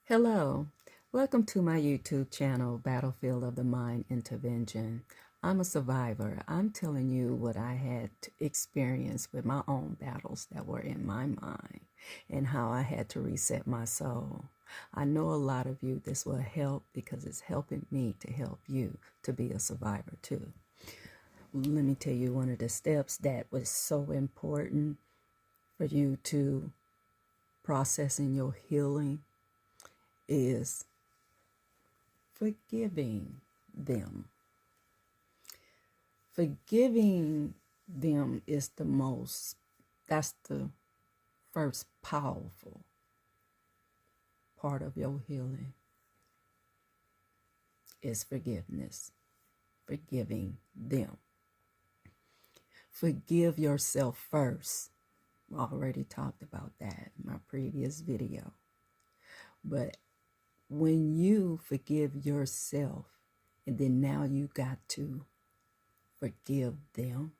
Hello, welcome to my YouTube channel, Battlefield of the Mind Intervention. I'm a survivor. I'm telling you what I had experienced with my own battles that were in my mind and how I had to reset my soul. I know a lot of you this will help because it's helping me to help you to be a survivor too. Let me tell you one of the steps that was so important for you to process in your healing is forgiving them. Forgiving them is that's the first powerful part of your healing is forgiveness. Forgiving them. Forgive yourself first. I already talked about that in my previous video. But when you forgive yourself, and then now you got to forgive them,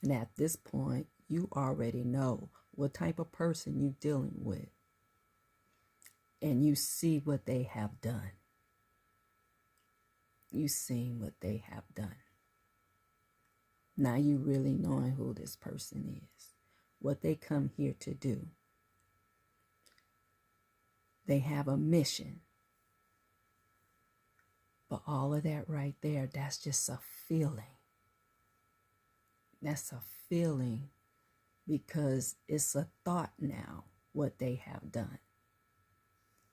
and at this point, you already know what type of person you're dealing with, and you see what they have done. You seen what they have done. Now you really knowing who this person is, what they come here to do. They have a mission. But all of that right there, that's just a feeling. That's a feeling because it's a thought now, what they have done.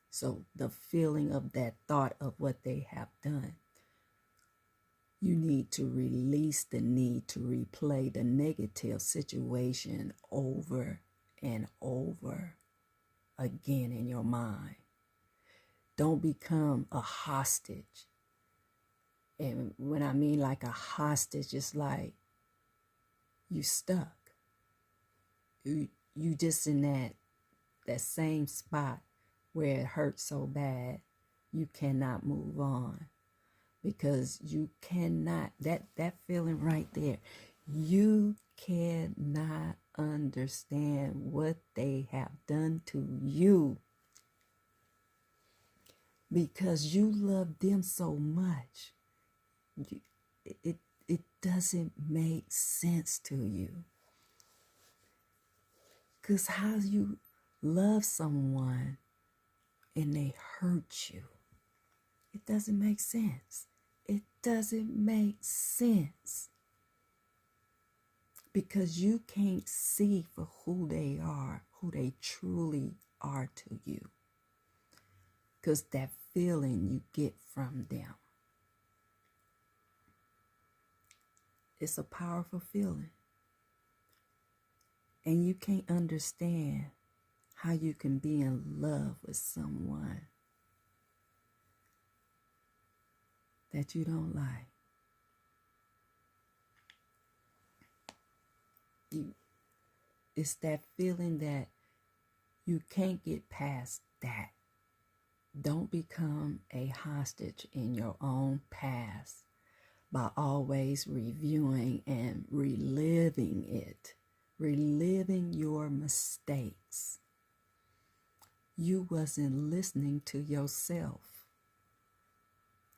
So the feeling of that thought of what they have done, you need to release the need to replay the negative situation over and over again in your mind. Don't become a hostage. And when I mean like a hostage, it's like you stuck. You just in that same spot where it hurts so bad, you cannot move on. Because you cannot, that feeling right there, you cannot understand what they have done to you. Because you love them so much. It doesn't make sense to you. Because how you love someone and they hurt you, it doesn't make sense. It doesn't make sense. Because you can't see for who they are, who they truly are to you. Because that feeling you get from them, it's a powerful feeling. And you can't understand how you can be in love with someone that you don't like. It's that feeling that you can't get past that. Don't become a hostage in your own past by always reviewing and reliving it, reliving your mistakes. You wasn't listening to yourself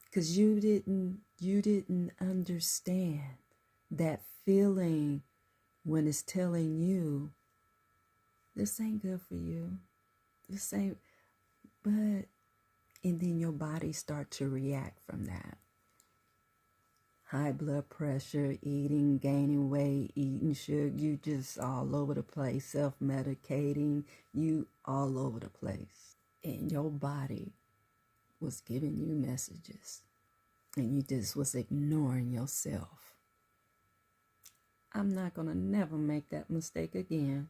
because you didn't understand that feeling when it's telling you this ain't good for you, this ain't, but and then your body start to react from that. High blood pressure, eating, gaining weight, eating sugar, you just all over the place, self-medicating, you all over the place. And your body was giving you messages and you just was ignoring yourself. I'm not going to never make that mistake again.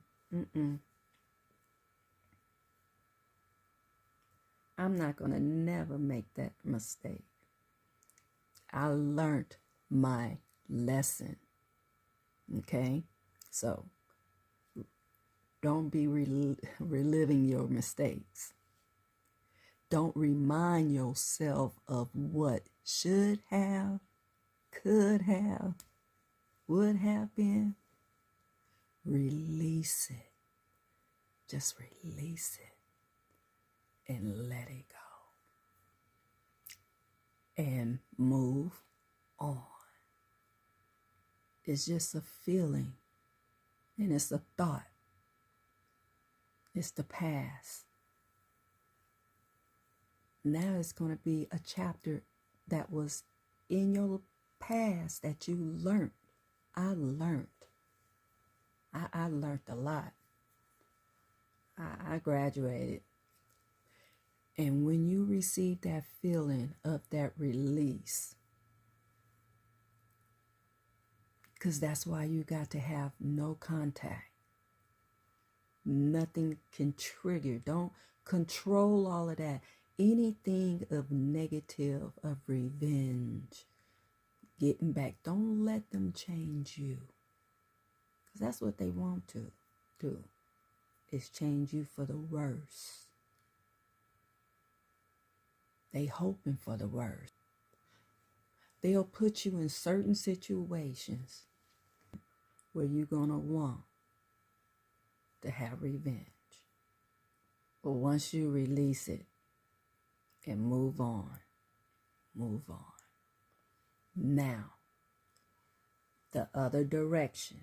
I'm not going to never make that mistake. I learned my lesson. Okay? So, don't be reliving your mistakes. Don't remind yourself of what should have, could have, would have been. Release it. Just release it and let and move on. It's just a feeling, and it's a thought. It's the past. Now it's going to be a chapter that was in your past that you learned. I learned a lot. I graduated. And when you receive that feeling of that release, because that's why you got to have no contact. Nothing can trigger. Don't control all of that. Anything of negative, of revenge, getting back, don't let them change you. Because that's what they want to do, is change you for the worse. They hoping for the worst. They'll put you in certain situations where you're going to want to have revenge. But once you release it and move on. Now, the other direction,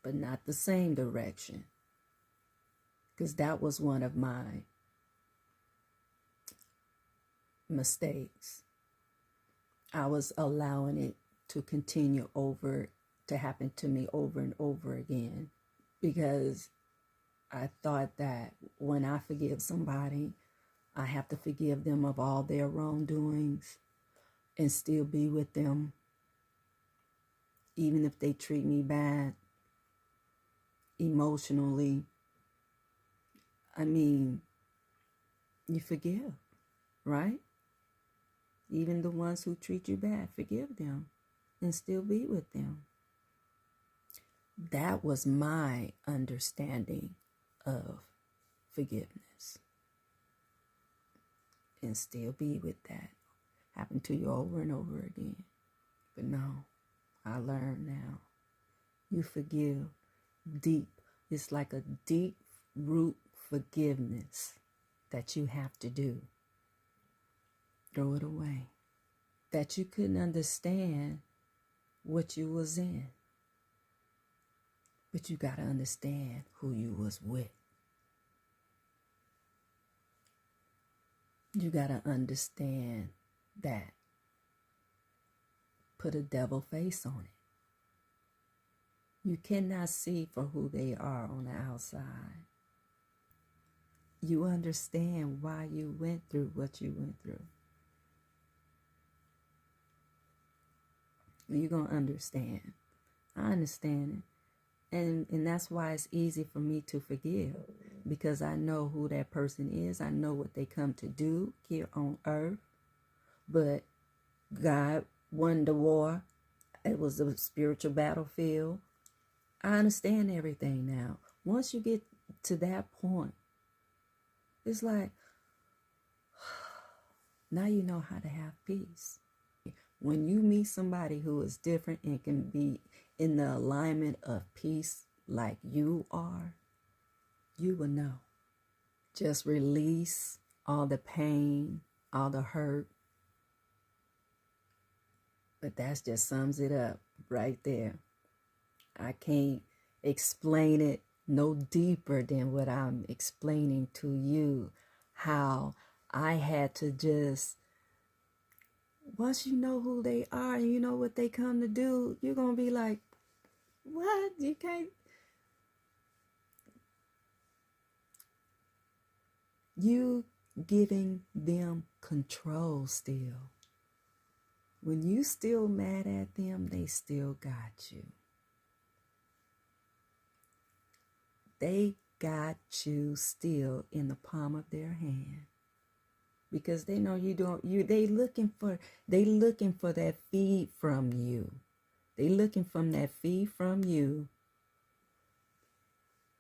but not the same direction. Because that was one of my mistakes. I was allowing it to continue to happen to me over and over again, because I thought that when I forgive somebody, I have to forgive them of all their wrongdoings and still be with them, even if they treat me bad emotionally. I mean, you forgive, right? Even the ones who treat you bad, forgive them and still be with them. That was my understanding of forgiveness. And still be with that. Happen to you over and over again. But no, I learned now. You forgive deep. It's like a deep root forgiveness that you have to do. Throw it away. That you couldn't understand what you was in. But you got to understand who you was with. You got to understand that. Put a devil face on it. You cannot see for who they are on the outside. You understand why you went through what you went through. You're going to understand. I understand it. And that's why it's easy for me to forgive, because I know who that person is. I know what they come to do here on earth. But God won the war. It was a spiritual battlefield. I understand everything now. Once you get to that point, it's like, now you know how to have peace. When you meet somebody who is different and can be in the alignment of peace like you are, you will know. Just release all the pain, all the hurt. But that just sums it up right there. I can't explain it no deeper than what I'm explaining to you. How I had to just, once you know who they are and you know what they come to do, you're going to be like, what? You can't. You giving them control still. When you still mad at them, they still got you. They got you still in the palm of their hand. Because they know they looking for that feed from you. They looking from that feed from you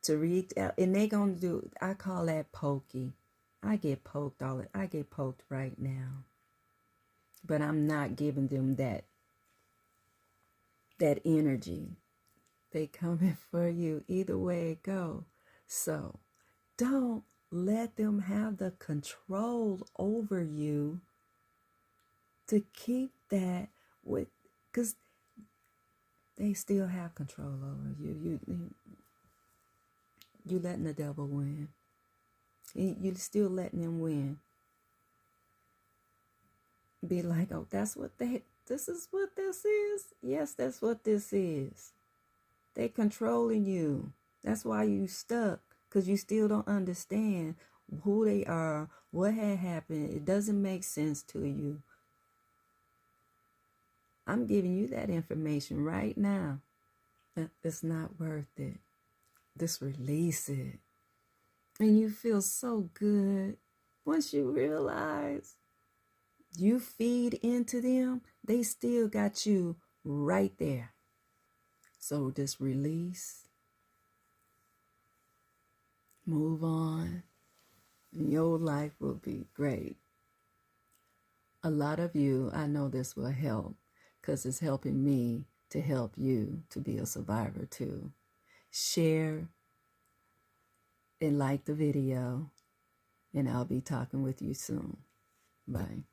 to reach out. And they gonna do, I call that pokey. I get poked right now. But I'm not giving them that energy. They coming for you either way it go. So don't let them have the control over you to keep that with, because they still have control over you. You letting the devil win. You still letting him win. Be like, oh, this is what this is. Yes, that's what this is. They controlling you. That's why you stuck, because you still don't understand who they are, what had happened. It doesn't make sense to you. I'm giving you that information right now. It's not worth it. Just release it. And you feel so good once you realize you feed into them, they still got you right there. So just release, move on, and your life will be great. A lot of you, I know this will help, because it's helping me to help you to be a survivor too. Share and like the video, and I'll be talking with you soon. Bye.